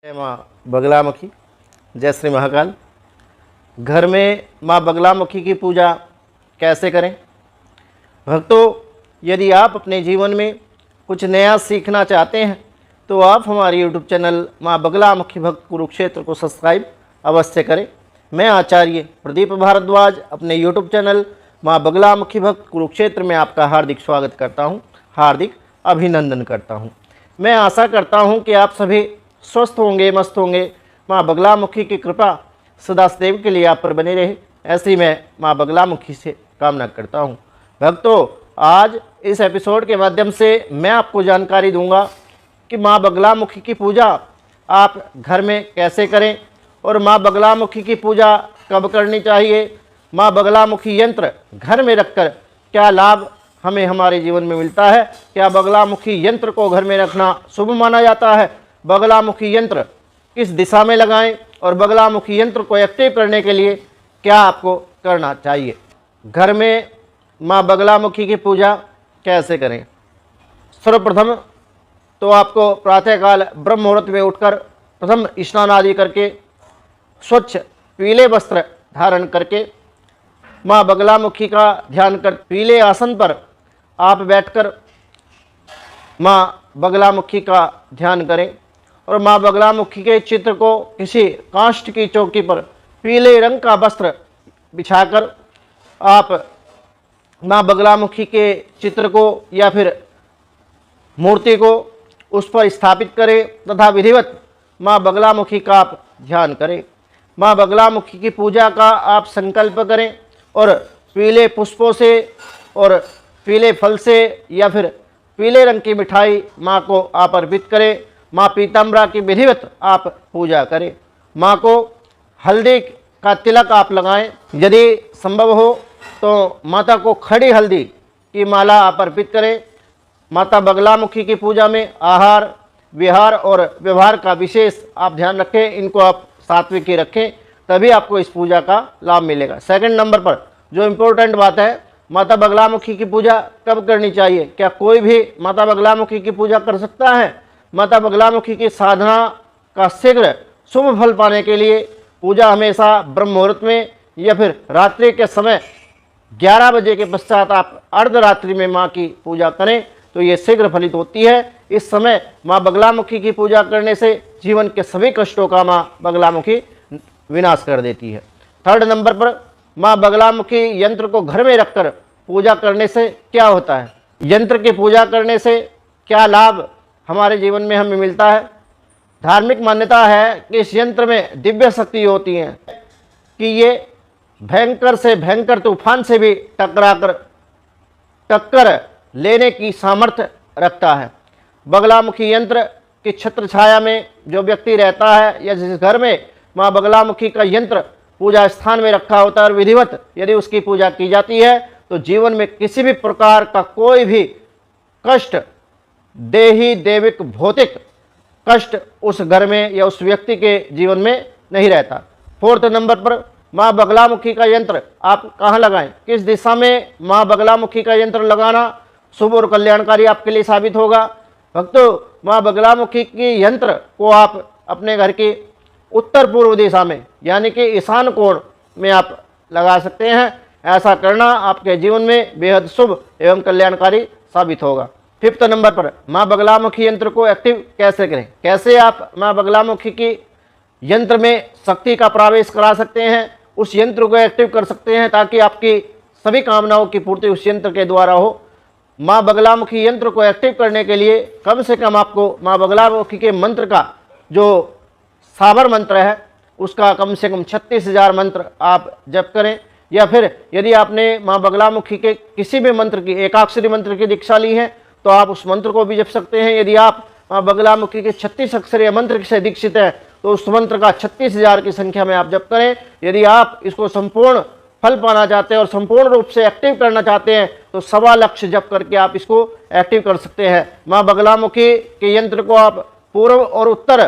जय माँ बगलामुखी, जय श्री महाकाल। घर में माँ बगलामुखी की पूजा कैसे करें? भक्तों, यदि आप अपने जीवन में कुछ नया सीखना चाहते हैं तो आप हमारे यूट्यूब चैनल माँ बगलामुखी भक्त कुरुक्षेत्र को सब्सक्राइब अवश्य करें। मैं आचार्य प्रदीप भारद्वाज अपने यूट्यूब चैनल माँ बगलामुखी भक्त कुरुक्षेत्र में आपका हार्दिक स्वागत करता हूँ, हार्दिक अभिनंदन करता हूँ। मैं आशा करता हूँ कि आप सभी स्वस्थ होंगे, मस्त होंगे। माँ बगलामुखी की कृपा सदा सदैव के लिए आप पर बने रहे, ऐसी मैं माँ बगलामुखी से कामना करता हूँ। भक्तों, आज इस एपिसोड के माध्यम से मैं आपको जानकारी दूंगा कि माँ बगलामुखी की पूजा आप घर में कैसे करें और माँ बगलामुखी की पूजा कब करनी चाहिए। माँ बगलामुखी यंत्र घर में रखकर क्या लाभ हमें हमारे जीवन में मिलता है, क्या बगलामुखी यंत्र को घर में रखना शुभ माना जाता है, बगलामुखी यंत्र किस दिशा में लगाएं और बगलामुखी यंत्र को एक्टिव करने के लिए क्या आपको करना चाहिए। घर में माँ बगलामुखी की पूजा कैसे करें? सर्वप्रथम तो आपको प्रातःकाल ब्रह्म मुहूर्त में उठकर प्रथम स्नान आदि करके स्वच्छ पीले वस्त्र धारण करके माँ बगलामुखी का ध्यान कर पीले आसन पर आप बैठकर माँ बगलामुखी का ध्यान करें और माँ बगलामुखी के चित्र को किसी काष्ठ की चौकी पर पीले रंग का वस्त्र बिछाकर आप माँ बगलामुखी के चित्र को या फिर मूर्ति को उस पर स्थापित करें तथा विधिवत माँ बगलामुखी का आप ध्यान करें। माँ बगलामुखी की पूजा का आप संकल्प करें और पीले पुष्पों से और पीले फल से या फिर पीले रंग की मिठाई माँ को आप अर्पित करें। माँ पीताम्बरा की विधिवत आप पूजा करें। माँ को हल्दी का तिलक आप लगाएं। यदि संभव हो तो माता को खड़ी हल्दी की माला आप अर्पित करें। माता बगलामुखी की पूजा में आहार, विहार और व्यवहार का विशेष आप ध्यान रखें। इनको आप सात्विक ही रखें, तभी आपको इस पूजा का लाभ मिलेगा। सेकंड नंबर पर जो इम्पोर्टेंट बात है, माता बगलामुखी की पूजा कब करनी चाहिए? क्या कोई भी माता बगलामुखी की पूजा कर सकता है? माता बगलामुखी की साधना का शीघ्र शुभ फल पाने के लिए पूजा हमेशा ब्रह्म मुहूर्त में या फिर रात्रि के समय 11 बजे के पश्चात आप अर्धरात्रि में माँ की पूजा करें तो ये शीघ्र फलित होती है। इस समय माँ बगलामुखी की पूजा करने से जीवन के सभी कष्टों का माँ बगलामुखी विनाश कर देती है। थर्ड नंबर पर माँ बगलामुखी यंत्र को घर में रखकर पूजा करने से क्या होता है? यंत्र की पूजा करने से क्या लाभ हमारे जीवन में हमें मिलता है? धार्मिक मान्यता है कि इस यंत्र में दिव्य शक्ति होती है कि ये भयंकर से भयंकर तूफान से भी टक्कर लेने की सामर्थ्य रखता है। बगलामुखी यंत्र की छत्र छाया में जो व्यक्ति रहता है या जिस घर में माँ बगलामुखी का यंत्र पूजा स्थान में रखा होता है और विधिवत यदि उसकी पूजा की जाती है तो जीवन में किसी भी प्रकार का कोई भी कष्ट, देही देविक भौतिक कष्ट उस घर में या उस व्यक्ति के जीवन में नहीं रहता। फोर्थ नंबर पर माँ बगलामुखी का यंत्र आप कहाँ लगाएं? किस दिशा में माँ बगलामुखी का यंत्र लगाना शुभ और कल्याणकारी आपके लिए साबित होगा? भक्तों, माँ बगलामुखी की यंत्र को आप अपने घर की उत्तर पूर्व दिशा में यानी कि ईशान कोण में आप लगा सकते हैं। ऐसा करना आपके जीवन में बेहद शुभ एवं कल्याणकारी साबित होगा। फिफ्थ नंबर पर माँ बगलामुखी यंत्र को एक्टिव कैसे करें? कैसे आप माँ बगलामुखी की यंत्र में शक्ति का प्रवेश करा सकते हैं, उस यंत्र को एक्टिव कर सकते हैं ताकि आपकी सभी कामनाओं की पूर्ति उस यंत्र के द्वारा हो। माँ बगलामुखी यंत्र को एक्टिव करने के लिए कम से कम आपको माँ बगलामुखी के मंत्र का जो साबर मंत्र है उसका कम से कम 36,000 मंत्र आप जप करें, या फिर यदि आपने माँ बगलामुखी के किसी भी मंत्र की एकाक्षरी मंत्र की दीक्षा ली है तो आप उस मंत्र को भी जप सकते हैं। यदि आप माँ बगलामुखी के 36 अक्षरीय मंत्र से दीक्षित हैं तो उस मंत्र का 36,000 की संख्या में आप जप करें। यदि आप इसको संपूर्ण फल पाना चाहते हैं और संपूर्ण रूप से एक्टिव करना चाहते हैं तो 1.25 लक्ष जप करके आप इसको एक्टिव कर सकते हैं। माँ बगलामुखी के यंत्र को आप पूर्व और उत्तर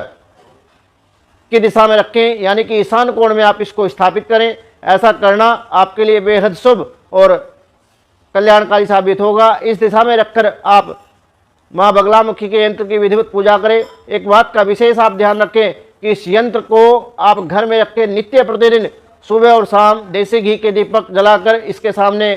की दिशा में रखें यानी कि ईशान कोण में आप इसको स्थापित करें। ऐसा करना आपके लिए बेहद शुभ और कल्याणकारी साबित होगा। इस दिशा में रखकर आप माँ बगलामुखी के यंत्र की विधिवत पूजा करें। एक बात का विशेष आप ध्यान रखें कि इस यंत्र को आप घर में रख के नित्य प्रतिदिन सुबह और शाम देसी घी के दीपक जलाकर इसके सामने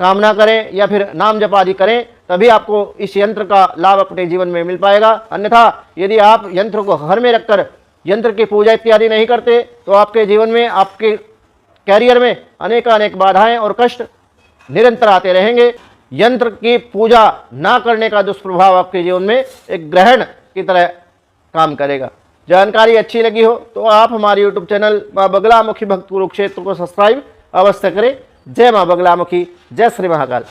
कामना करें या फिर नाम जप आदि करें, तभी आपको इस यंत्र का लाभ अपने जीवन में मिल पाएगा। अन्यथा यदि आप यंत्र को घर में रखकर यंत्र की पूजा इत्यादि नहीं करते तो आपके जीवन में, आपके कैरियर में अनेक बाधाएं और कष्ट निरंतर आते रहेंगे। यंत्र की पूजा ना करने का दुष्प्रभाव आपके जीवन में एक ग्रहण की तरह काम करेगा। जानकारी अच्छी लगी हो तो आप हमारे यूट्यूब चैनल माँ बगलामुखी भक्त कुरुक्षेत्र को सब्सक्राइब अवश्य करें। जय माँ बगलामुखी, जय श्री महाकाल।